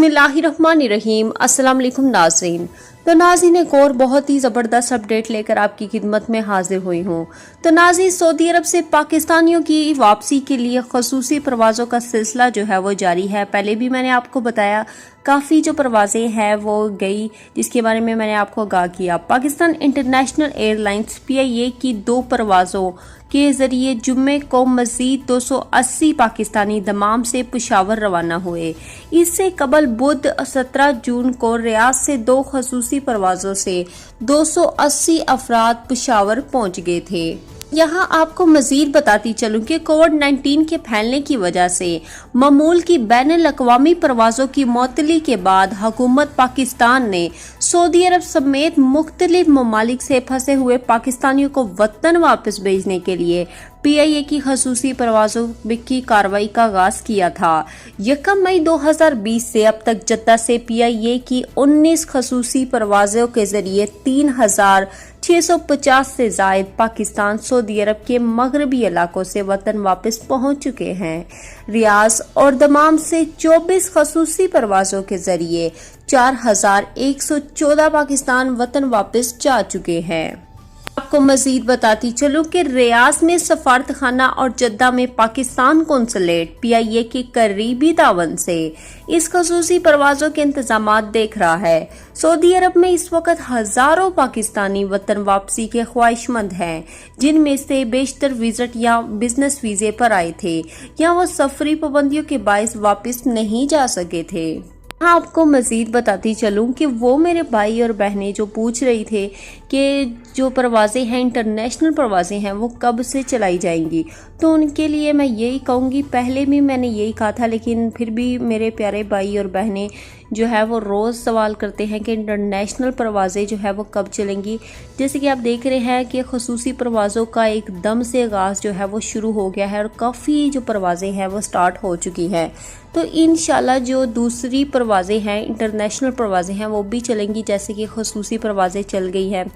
बिस्मिल्लाहिर्रहमानिर्रहीम। अस्सलाम वालेकुम नाज़रीन। तो नाज़रीन एक और बहुत ही ज़बरदस्त अपडेट लेकर आपकी खिदमत में हाजिर हुई हूँ। तो नाज़रीन सऊदी अरब से पाकिस्तानियों की वापसी के लिए खसूसी परवाज़ों का सिलसिला जो है वो जारी है। पहले भी मैंने आपको बताया काफ़ी जो परवाज़ें हैं वो गई, जिसके बारे में मैंने आपको आगाह किया। पाकिस्तान इंटरनेशनल एयरलाइंस PIA की 2 परवाज़ों के जरिए जुम्मे को मजीद 280 पाकिस्तानी दमाम से पेशावर रवाना हुए। इससे कबल बुध 17 जून को रियाद से 2 खसूसी परवाज़ों से 280 अफराद पेशावर पहुंच गए थे। यहाँ आपको मजीद बताती चलूं कि कोविड-19 के फैलने की वजह से मामूल की बैनुल-अक़वामी परवाज़ों की मुअत्तली के बाद हुकूमत पाकिस्तान ने सऊदी अरब समेत मुख्तलिफ ममालिक से फंसे हुए पाकिस्तानियों को वतन वापस भेजने के लिए PIA की खसूसी परवाज़ों की कार्रवाई का आगाज किया था। 1 मई 2020 से अब तक जद्दा से PIA की 19 खसूसी परवाज़ों के जरिए 3650 से जायद पाकिस्तान सऊदी अरब के मगरबी इलाकों से वतन वापस पहुंच चुके हैं। रियाद और दमाम से 24 खसूसी परवाज़ों के जरिए 4114 पाकिस्तान वतन वापस जा चुके हैं। आपको मजीद बताती चलूं कि रियाद में सफारत खाना और जद्दा में पाकिस्तान कौंसलेट PIA के करीबी तावन से इस खसूसी परवाज़ों के इंतजामात देख रहा है। सऊदी अरब में इस वक्त हजारों पाकिस्तानी वतन वापसी के ख्वाहिशमंद हैं, जिनमें से बेशतर विजिट या बिजनेस वीजे पर आए थे या वो सफरी पाबंदियों के बायस वापस नहीं जा सके थे। आपको मजीद बताती चलूं कि वो मेरे भाई और बहनें जो पूछ रही थे कि जो परवाज़ें हैं इंटरनेशनल परवाज़ें हैं वो कब से चलाई जाएंगी, तो उनके लिए मैं यही कहूँगी, पहले भी मैंने यही कहा था, लेकिन फिर भी मेरे प्यारे भाई और बहनें जो है वो रोज़ सवाल करते हैं कि इंटरनेशनल परवाज़ें जो है वो कब चलेंगी। जैसे कि आप देख रहे हैं कि खसूसी परवाज़ों का एकदम से आगाज़ जो है वो शुरू हो गया है और काफ़ी जो परवाज़ें हैं वो स्टार्ट हो चुकी हैं। तो इंशाल्लाह जो दूसरी परवाज़ें हैं इंटरनेशनल परवाज़ें हैं वो भी चलेंगी, जैसे कि खसूसी परवाज़ें चल गई हैं।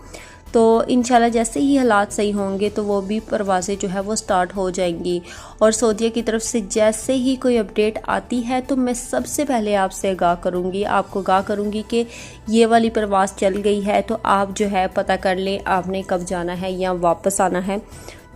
तो इंशाल्लाह जैसे ही हालात सही होंगे तो वो भी परवाज़ें जो है वो स्टार्ट हो जाएंगी। और सऊदीया की तरफ से जैसे ही कोई अपडेट आती है तो मैं सबसे पहले आपसे आगाह करूँगी कि ये वाली परवाज़ चल गई है, तो आप जो है पता कर लें आपने कब जाना है या वापस आना है।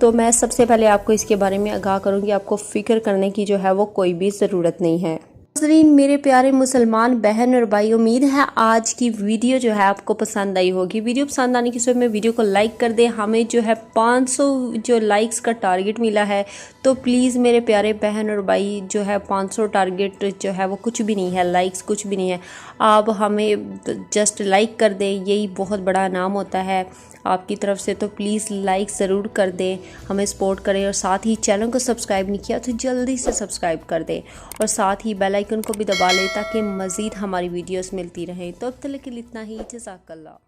तो मैं सबसे पहले आपको इसके बारे में आगाह करूँगी, आपको फ़िक्र करने की जो है वो कोई भी ज़रूरत नहीं है। नाज़रीन मेरे प्यारे मुसलमान बहन और भाई, उम्मीद है आज की वीडियो जो है आपको पसंद आई होगी। वीडियो पसंद आने की सूरत में वीडियो को लाइक कर दें। हमें जो है 500 जो लाइक्स का टारगेट मिला है, तो प्लीज़ मेरे प्यारे बहन और भाई जो है 500 टारगेट जो है वो कुछ भी नहीं है, लाइक्स कुछ भी नहीं है, आप हमें जस्ट लाइक कर दें, यही बहुत बड़ा इनाम होता है आपकी तरफ से। तो प्लीज़ लाइक ज़रूर कर दें, हमें सपोर्ट करें। और साथ ही चैनल को सब्सक्राइब नहीं किया तो जल्दी से सब्सक्राइब कर दें और साथ ही बेल आइकन को भी दबा लें ताकि मज़ीद हमारी वीडियोस मिलती रहें। तो अब तक के लिए इतना ही, जज़ाकल्लाह।